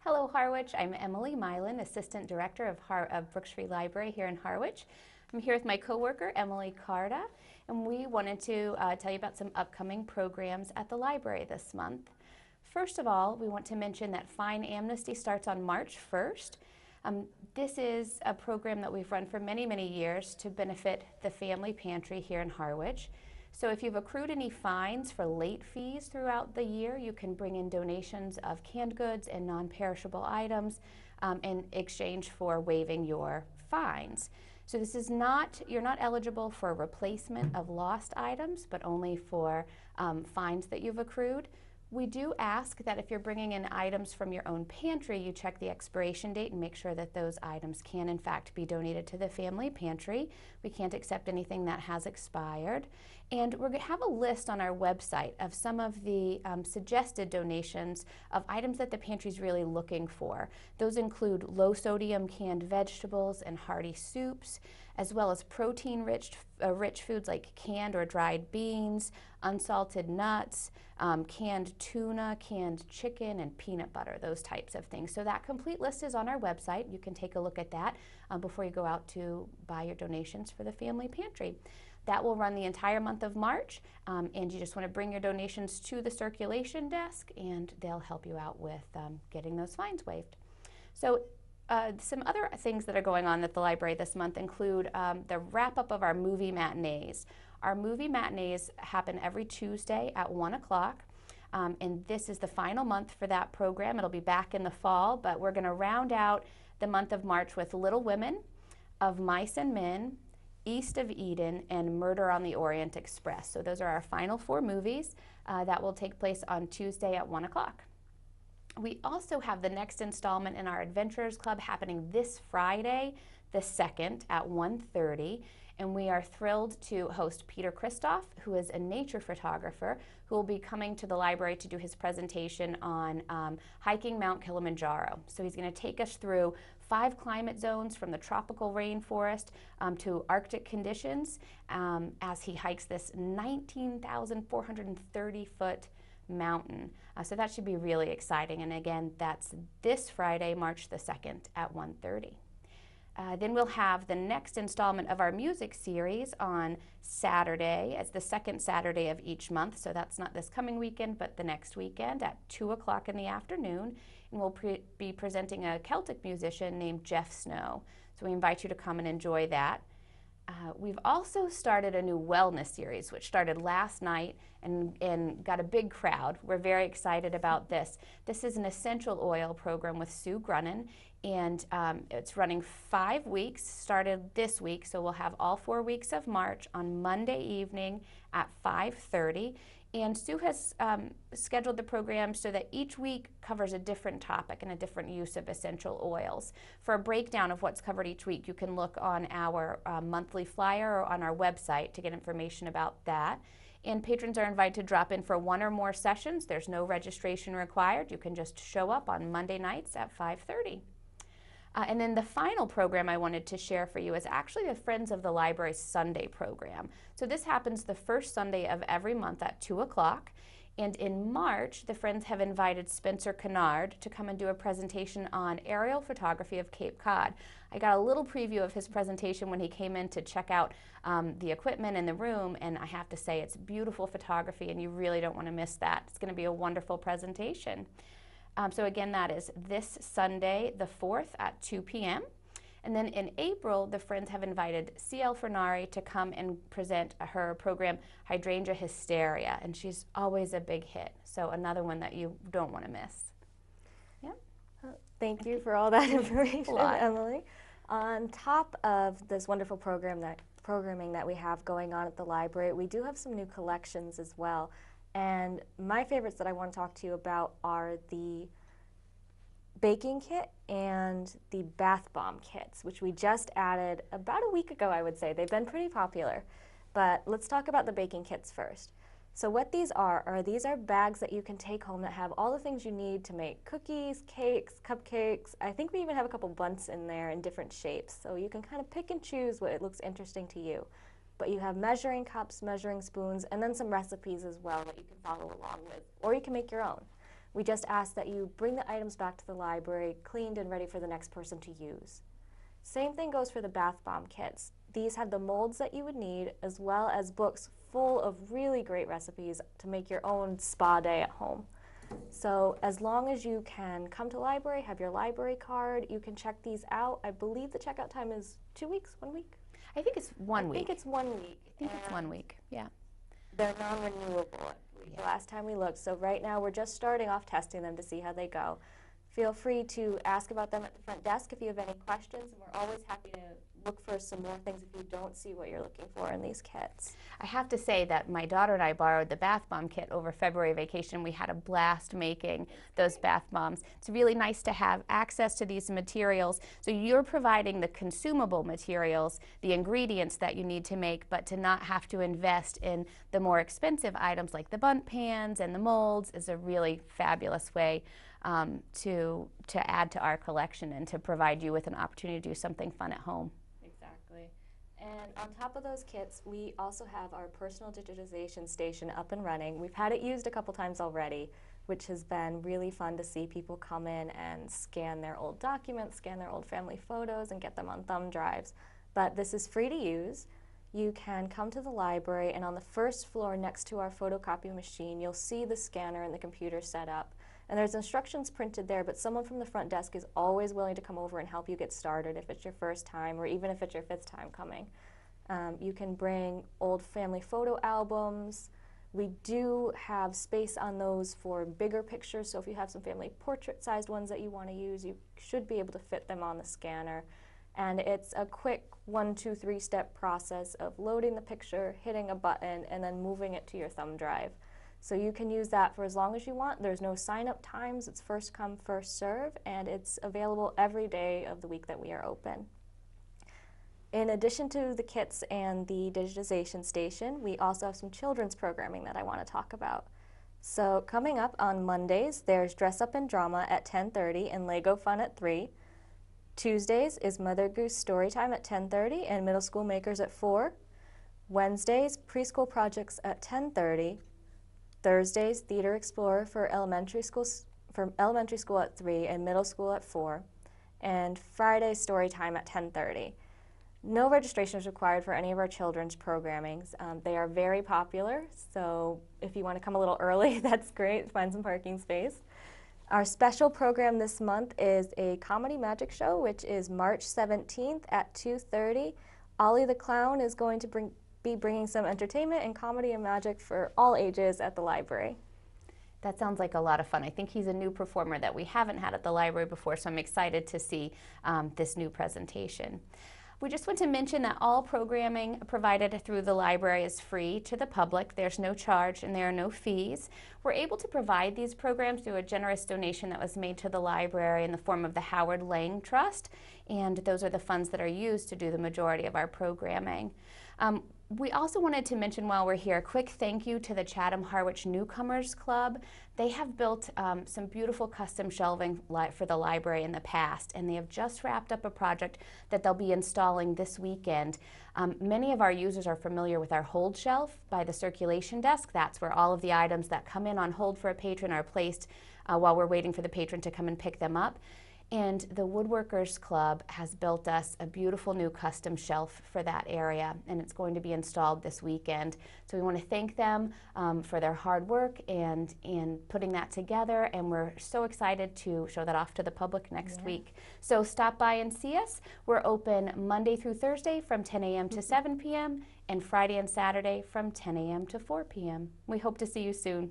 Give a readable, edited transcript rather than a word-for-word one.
Hello Harwich, I'm Emily Milan, Assistant Director of Brooks Free Library here in Harwich. I'm here with my coworker Emily Carta, and we wanted to tell you about some upcoming programs at the library this month. First of all, we want to mention that Fine Amnesty starts on March 1st. This is a program that we've run for many, many years to benefit the family pantry here in Harwich. So if you've accrued any fines for late fees throughout the year, you can bring in donations of canned goods and non-perishable items in exchange for waiving your fines. So this is not, you're not eligible for a replacement of lost items, but only for fines that you've accrued. We do ask that if you're bringing in items from your own pantry, you check the expiration date and make sure that those items can in fact be donated to the family pantry. We can't accept anything that has expired. And we're going to have a list on our website of some of the suggested donations of items that the pantry is really looking for. Those include low sodium canned vegetables and hearty soups, as well as protein-rich foods like canned or dried beans, unsalted nuts, canned tuna, canned chicken, and peanut butter, those types of things. So that complete list is on our website. You can take a look at that before you go out to buy your donations for the family pantry. That will run the entire month of March, and you just want to bring your donations to the circulation desk, and they'll help you out with getting those fines waived. So some other things that are going on at the library this month include the wrap-up of our movie matinees. Our movie matinees happen every Tuesday at 1 o'clock, and this is the final month for that program. It'll be back in the fall, but we're going to round out the month of March with Little Women, Of Mice and Men, East of Eden, and Murder on the Orient Express. So those are our final 4 movies that will take place on Tuesday at 1 o'clock. We also have the next installment in our Adventurers Club happening this Friday, the 2nd at 1:30, and we are thrilled to host Peter Christoph, who is a nature photographer, who will be coming to the library to do his presentation on hiking Mount Kilimanjaro. So he's going to take us through 5 climate zones from the tropical rainforest to Arctic conditions as he hikes this 19,430-foot mountain. So that should be really exciting, and again, that's this Friday, March the 2nd at 1:30. Then we'll have the next installment of our music series on Saturday as the 2nd Saturday of each month. So that's not this coming weekend, but the next weekend at 2 o'clock in the afternoon. And we'll be presenting a Celtic musician named Jeff Snow. So we invite you to come and enjoy that. We've also started a new wellness series, which started last night and got a big crowd. We're very excited about this. This is an essential oil program with Sue Grunin, and it's running 5 weeks, started this week, so we'll have all 4 weeks of March on Monday evening at 5:30. And Sue has scheduled the program so that each week covers a different topic and a different use of essential oils. For a breakdown of what's covered each week, you can look on our monthly flyer or on our website to get information about that. And patrons are invited to drop in for 1 or more sessions. There's no registration required. You can just show up on Monday nights at 5:30. And then the final program I wanted to share for you is actually the Friends of the Library Sunday program. So this happens the first Sunday of every month at 2 o'clock. And in March, the Friends have invited Spencer Kennard to come and do a presentation on aerial photography of Cape Cod. I got a little preview of his presentation when he came in to check out the equipment in the room, and I have to say it's beautiful photography, and you really don't want to miss that. It's going to be a wonderful presentation. So again, that is this Sunday, the 4th at 2 p.m. And then in April, the Friends have invited C.L. Fernari to come and present her program, Hydrangea Hysteria, and she's always a big hit. So another one that you don't want to miss. Yeah. Thank you for all that information, Emily. On top of this wonderful programming that we have going on at the library, we do have some new collections as well. And my favorites that I want to talk to you about are the baking kit and the bath bomb kits, which we just added about a week ago, I would say. They've been pretty popular. But let's talk about the baking kits first. So what these are bags that you can take home that have all the things you need to make cookies, cakes, cupcakes. I think we even have a couple buns in there in different shapes. So you can kind of pick and choose what looks interesting to you. But you have measuring cups, measuring spoons, and then some recipes as well that you can follow along with, or you can make your own. We just ask that you bring the items back to the library cleaned and ready for the next person to use. Same thing goes for the bath bomb kits. These have the molds that you would need, as well as books full of really great recipes to make your own spa day at home. So as long as you can come to the library, have your library card, you can check these out. I believe the checkout time is 2 weeks, 1 week? I think it's 1 week. I think it's 1 week. I think it's 1 week, yeah. They're non-renewable, the last time we looked. So right now we're just starting off testing them to see how they go. Feel free to ask about them at the front desk if you have any questions, and we're always happy to look for some more things if you don't see what you're looking for in these kits. I have to say that my daughter and I borrowed the bath bomb kit over February vacation. We had a blast making those bath bombs. It's really nice to have access to these materials. So you're providing the consumable materials, the ingredients that you need to make, but to not have to invest in the more expensive items like the bundt pans and the molds is a really fabulous way to add to our collection and to provide you with an opportunity to do something fun at home. Exactly. And on top of those kits, we also have our personal digitization station up and running. We've had it used a couple times already, which has been really fun to see people come in and scan their old documents, scan their old family photos, and get them on thumb drives. But this is free to use. You can come to the library, and on the first floor next to our photocopy machine, you'll see the scanner and the computer set up. And there's instructions printed there, but someone from the front desk is always willing to come over and help you get started if it's your first time or even if it's your 5th time coming. You can bring old family photo albums. We do have space on those for bigger pictures, so if you have some family portrait-sized ones that you want to use, you should be able to fit them on the scanner. And it's a quick 1, 2, 3-step process of loading the picture, hitting a button, and then moving it to your thumb drive. So you can use that for as long as you want. There's no sign-up times. It's first come, first serve, and it's available every day of the week that we are open. In addition to the kits and the digitization station, we also have some children's programming that I want to talk about. So coming up on Mondays, there's Dress Up and Drama at 10:30 and Lego Fun at 3. Tuesdays is Mother Goose Storytime at 10:30 and Middle School Makers at 4. Wednesdays, Preschool Projects at 10:30. Thursdays, Theater Explorer for elementary school at 3 and middle school at 4. And Friday, Storytime at 10:30. No registration is required for any of our children's programmings. They are very popular, so if you want to come a little early, that's great. Find some parking space. Our special program this month is a comedy magic show, which is March 17th at 2:30. Ollie the Clown is going to be bringing some entertainment and comedy and magic for all ages at the library. That sounds like a lot of fun. I think he's a new performer that we haven't had at the library before, so I'm excited to see this new presentation. We just want to mention that all programming provided through the library is free to the public. There's no charge and there are no fees. We're able to provide these programs through a generous donation that was made to the library in the form of the Howard Lang Trust, and those are the funds that are used to do the majority of our programming. We also wanted to mention while we're here a quick thank you to the Chatham Harwich Newcomers Club. They have built some beautiful custom shelving for the library in the past, and they have just wrapped up a project that they'll be installing this weekend. Many of our users are familiar with our hold shelf by the circulation desk. That's where all of the items that come in on hold for a patron are placed while we're waiting for the patron to come and pick them up. And the Woodworkers Club has built us a beautiful new custom shelf for that area, and it's going to be installed this weekend. So we want to thank them for their hard work and in putting that together, and we're so excited to show that off to the public next week. So stop by and see us. We're open Monday through Thursday from 10 a.m. to 7 p.m. and Friday and Saturday from 10 a.m. to 4 p.m. We hope to see you soon.